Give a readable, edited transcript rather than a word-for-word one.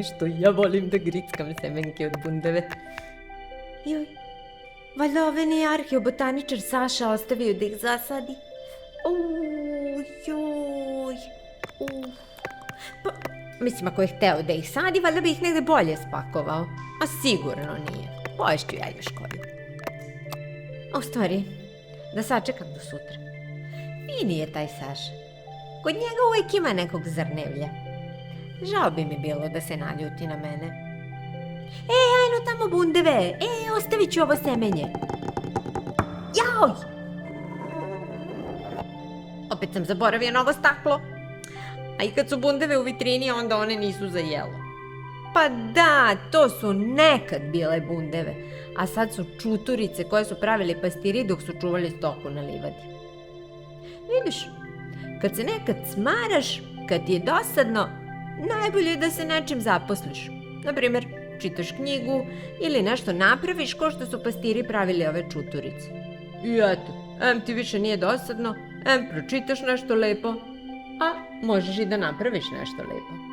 Što ja volim da grickam semenke od bundeve. Joj, valjda ove nije arheobotaničar Saša ostavio da ih zasadi. Joj. Pa, mislim, ako je hteo da ih sadi, valjda bi ih negde bolje spakovao. A sigurno nije. Poješću ja još koju. U stvari, da sačekam do sutra. Fini je taj Saša. Kod njega uvijek ima nekog zrnevlja. Žao bi mi bilo da se naljuti na mene. Ajno tamo bundeve! Ostavit ću ovo semenje. Joj! Opet sam zaboravio novo staklo. A i kad su bundeve u vitrini, onda one nisu za jelo. Pa da, to su nekad bile bundeve, a sad su čuturice koje su pravili pastiri dok su čuvali stoku na livadi. Vidiš, kad se nekad smaraš, kad ti je dosadno, najbolje je da se nečim zaposliš. Naprimjer, čitaš knjigu ili nešto napraviš ko što su pastiri pravili ove čuturice. I eto, em ti više nije dosadno, em pročitaš nešto lepo, a možeš i da napraviš nešto lepo.